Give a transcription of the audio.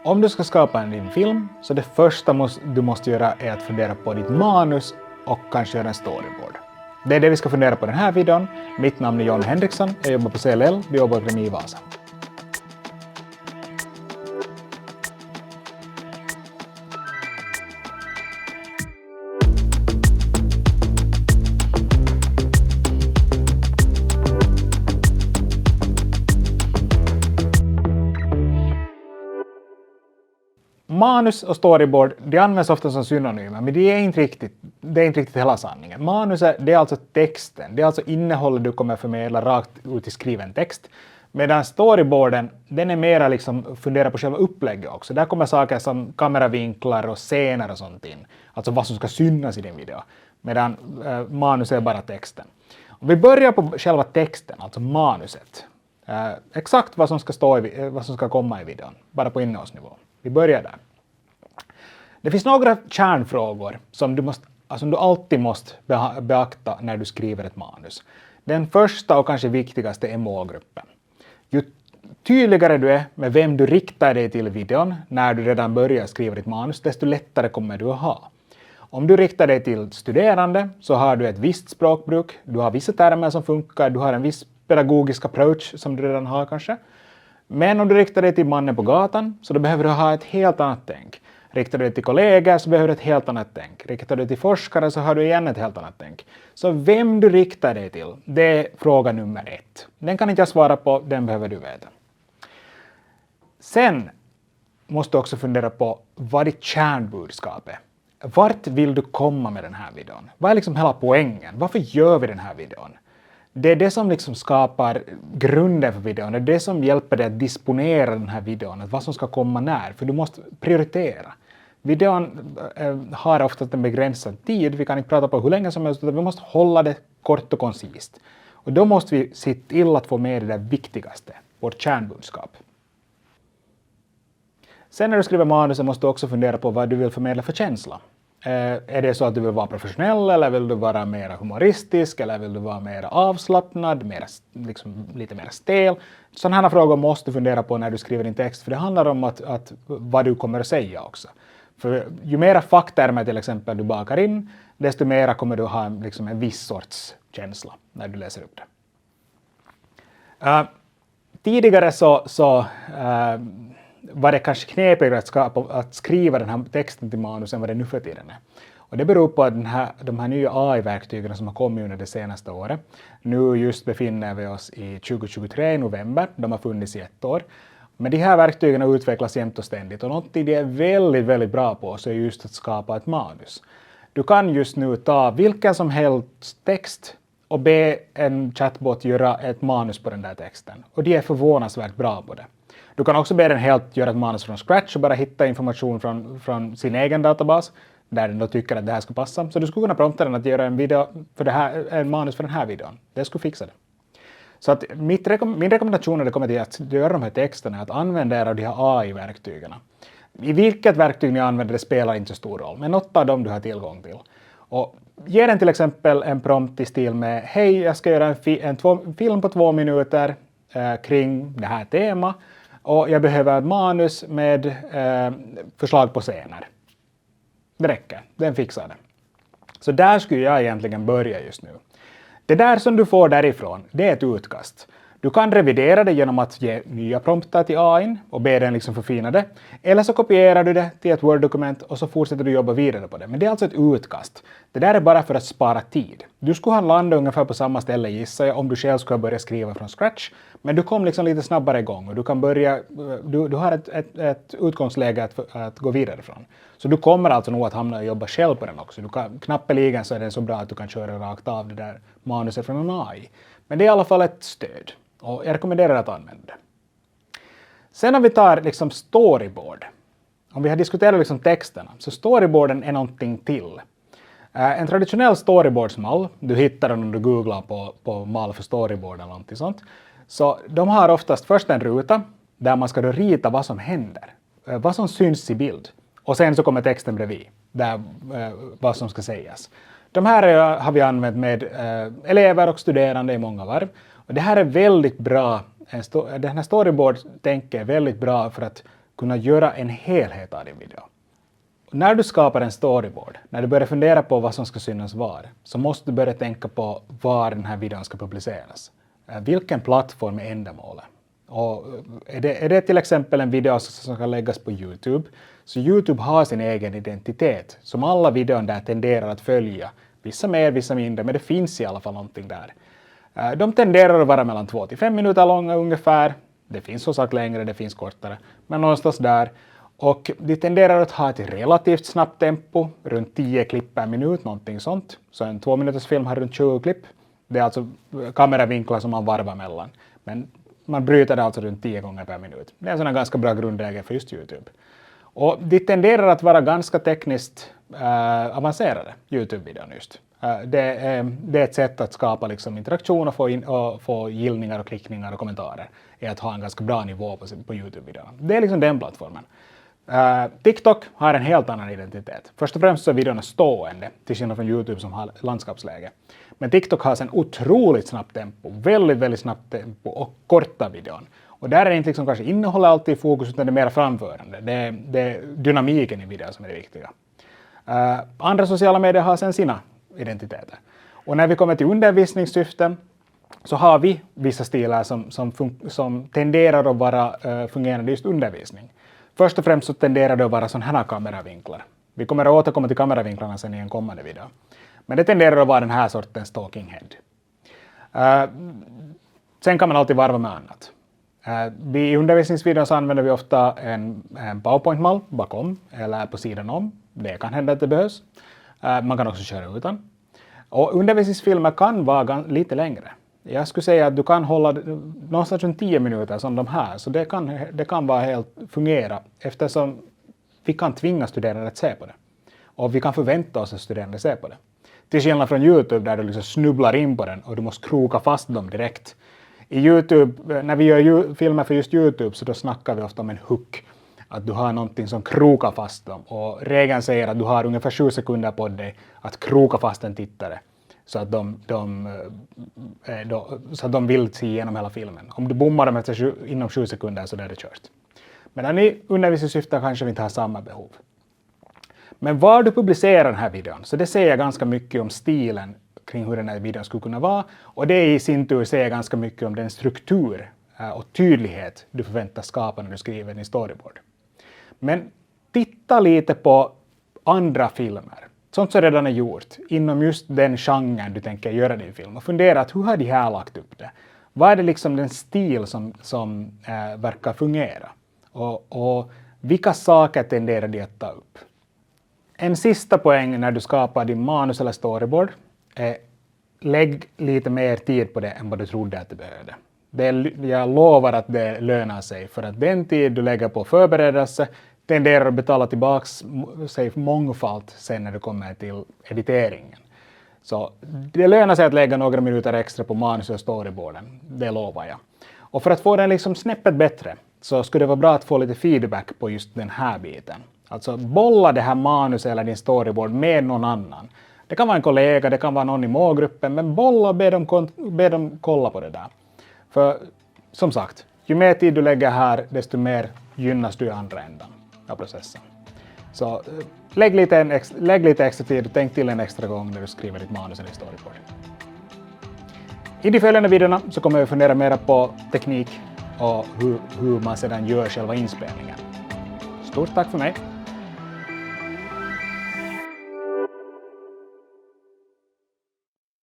Om du ska skapa din film så det första du måste göra är att fundera på ditt manus och kanske göra en storyboard. Det är det vi ska fundera på den här videon. Mitt namn är John Henriksson, jag jobbar på CLL, du jobbar på Remi i Vasa. Manus och storyboard, de används ofta som synonymer, men det är inte riktigt hela sanningen. Manuset, det är alltså texten, det är alltså innehållet du kommer förmedla rakt ut i skriven text. Medan storyboarden, den är mera liksom fundera på själva upplägget också. Där kommer saker som kameravinklar och scener och sånt in. Alltså vad som ska synas i din video. Medan manus är bara texten. Om vi börjar på själva texten, alltså manuset. Exakt vad som ska vad som ska komma i videon, bara på innehållsnivå. Vi börjar där. Det finns några kärnfrågor som du alltid måste beakta när du skriver ett manus. Den första och kanske viktigaste är målgruppen. Ju tydligare du är med vem du riktar dig till i videon när du redan börjar skriva ditt manus, desto lättare kommer du att ha. Om du riktar dig till studerande så har du ett visst språkbruk, du har vissa termer som funkar, du har en viss pedagogisk approach som du redan har kanske. Men om du riktar dig till mannen på gatan så då behöver du ha ett helt annat tänk. Riktar du dig till kollegor så behöver du ett helt annat tänk. Riktar du dig till forskare så har du igen ett helt annat tänk. Så vem du riktar dig till, det är fråga nummer 1. Den kan inte jag svara på, den behöver du veta. Sen måste du också fundera på vad ditt kärnbudskap är. Vart vill du komma med den här videon? Vad är liksom hela poängen? Varför gör vi den här videon? Det är det som liksom skapar grunden för videon. Det är det som hjälper dig att disponera den här videon. Vad som ska komma när. För du måste prioritera. Videon har ofta en begränsad tid. Vi kan inte prata på hur länge som helst. Vi måste hålla det kort och koncist. Och då måste vi se till att få med det viktigaste. Vårt kärnbudskap. Sen när du skriver manus så måste du också fundera på vad du vill förmedla för känsla. Är det så att du vill vara professionell eller vill du vara mer humoristisk eller vill du vara mer avslappnad, lite mer stel? Sådana här frågor måste du fundera på när du skriver din text, för det handlar om vad du kommer att säga också. För ju mera facktermer till exempel du bakar in, desto mera kommer du ha en viss sorts känsla när du läser upp det. Tidigare så var det kanske knepigare att skriva den här texten till manus än vad det nu för tiden är. Och det beror på att de här nya AI-verktygen som har kommit under det senaste året. Nu just befinner vi oss i 2023 i november, de har funnits i 1 år. Men de här verktygen utvecklas jämt och ständigt och något de är väldigt, väldigt bra på så är just att skapa ett manus. Du kan just nu ta vilken som helst text och be en chatbot göra ett manus på den där texten. Och de är förvånansvärt bra på det. Du kan också be den helt göra ett manus från scratch och bara hitta information från sin egen databas där den då tycker att det här ska passa. Så du skulle kunna prompta den att göra en manus för den här videon. Det skulle fixa det. Så att min rekommendation när det kommer till att göra de här texterna är att använda er av de här AI-verktygen. I vilket verktyg ni använder det spelar inte så stor roll, men något av dem du har tillgång till. Och ge den till exempel en prompt i stil med hej, jag ska göra en film på 2 minuter kring det här temat. Och jag behöver ett manus med förslag på scener. Det räcker, den fixar det. Så där skulle jag egentligen börja just nu. Det där som du får därifrån, det är ett utkast. Du kan revidera det genom att ge nya prompter till AI och be den förfina det. Eller så kopierar du det till ett Word-dokument och så fortsätter du jobba vidare på det. Men det är alltså ett utkast. Det där är bara för att spara tid. Du skulle ha landat ungefär på samma ställe gissar jag om du själv skulle börja skriva från scratch. Men du kom lite snabbare igång och du kan du har ett utgångsläge att gå vidare från. Så du kommer alltså nog att hamna och jobba själv på den också. Knappeligen så är den så bra att du kan köra rakt av det där manuset från en AI. Men det är i alla fall ett stöd. Och jag rekommenderar att använda det. Sen om vi tar storyboard. Om vi har diskuterat texterna. Så storyboarden är någonting till. En traditionell storyboardsmall. Du hittar den om du googlar på mall för storyboard eller någonting sånt. Så de har oftast först en ruta. Där man ska då rita vad som händer. Vad som syns i bild. Och sen så kommer texten bredvid. Där vad som ska sägas. De här har vi använt med elever och studerande i många varv. Och det här är väldigt bra. Den här storyboard-tänket är väldigt bra för att kunna göra en helhet av din video. När du skapar en storyboard, när du börjar fundera på vad som ska synas var, så måste du börja tänka på var den här videon ska publiceras. Vilken plattform är ändamålet? Och är det till exempel en video som kan läggas på YouTube, så YouTube har sin egen identitet som alla videon där tenderar att följa. Vissa mer, vissa mindre, men det finns i alla fall någonting där. De tenderar att vara mellan 2 till 5 minuter långa ungefär. Det finns som sagt längre, det finns kortare, men någonstans där. Och de tenderar att ha ett relativt snabbt tempo, runt 10 klipp per minut, någonting sånt. Så en 2 minuters film har runt 20 klipp. Det är alltså kameravinklar som man varvar mellan. Men man bryter det alltså runt 10 gånger per minut. Det är en sån ganska bra grundregel för just YouTube. Och de tenderar att vara ganska tekniskt avancerade, YouTube-videon just. Det är ett sätt att skapa liksom interaktion och få gillningar och klickningar och kommentarer. Är att ha en ganska bra nivå på YouTube-videon. Det är liksom den plattformen. TikTok har en helt annan identitet. Först och främst så är videorna stående, till skillnad från YouTube som har landskapsläge. Men TikTok har en otroligt snabbt tempo, väldigt snabbt tempo och korta videon. Och där är det inte liksom kanske innehållet alltid i fokus, utan det är mer framförande. Det är dynamiken i videon som är det viktiga. Andra sociala medier har sen sina identiteter. Och när vi kommer till undervisningssyften så har vi vissa stilar som tenderar att vara fungerande just undervisning. Först och främst så tenderar det att vara sådana här kameravinklar. Vi kommer att återkomma till kameravinklarna sen i en kommande video. Men det tenderar att vara den här sortens talking head. Sen kan man alltid varva med annat. I undervisningsvideon så använder vi ofta en PowerPoint-mall bakom eller på sidan om. Det kan hända att det behövs. Man kan också köra utan. Och undervisningsfilmer kan vara lite längre. Jag skulle säga att du kan hålla någonstans runt 10 minuter som de här, så det kan vara helt fungera eftersom vi kan tvinga studerande att se på det. Och vi kan förvänta oss att studerande ser på det. Till skillnad från YouTube där du liksom snubblar in på den och du måste kroka fast dem direkt. I YouTube, när vi gör filmer för just YouTube, så då snackar vi ofta om en hook. Att du har någonting som krokar fast dem. Och regeln säger att du har ungefär 7 sekunder på dig att kroka fast en tittare. Så att de vill se igenom hela filmen. Om du bommar dem inom 7 sekunder så är det kört. Men i undervisningssyfte kanske vi inte har samma behov. Men var du publicerar den här videon, så det säger ganska mycket om stilen kring hur den här videon skulle kunna vara. Och det i sin tur säger ganska mycket om den struktur och tydlighet du förväntas skapa när du skriver din storyboard. Men titta lite på andra filmer. Sånt som redan är gjort inom just den genren du tänker göra din film. Och fundera att hur har de här lagt upp det? Vad är det liksom den stil som verkar fungera? Och vilka saker tenderar de att ta upp? En sista poäng när du skapar din manus eller storyboard är lägg lite mer tid på det än vad du trodde att du behövde. Jag lovar att det lönar sig, för att den tid du lägger på förberedelse tenderar att betala tillbaka sig mångfalt sen när du kommer till editeringen. Så det lönar sig att lägga några minuter extra på manus och storyboarden, det lovar jag. Och för att få den liksom snäppet bättre så skulle det vara bra att få lite feedback på just den här biten. Alltså bolla det här manus eller din storyboard med någon annan. Det kan vara en kollega, det kan vara någon i målgruppen, men bolla och be dem kolla på det där. För som sagt, ju mer tid du lägger här, desto mer gynnas du i andra ändan av processen. Så lägg lite extra tid och tänk till en extra gång när du skriver ditt manus eller storyboard. I de följande videorna så kommer vi fundera mer på teknik och hur man sedan gör själva inspelningen. Stort tack för mig!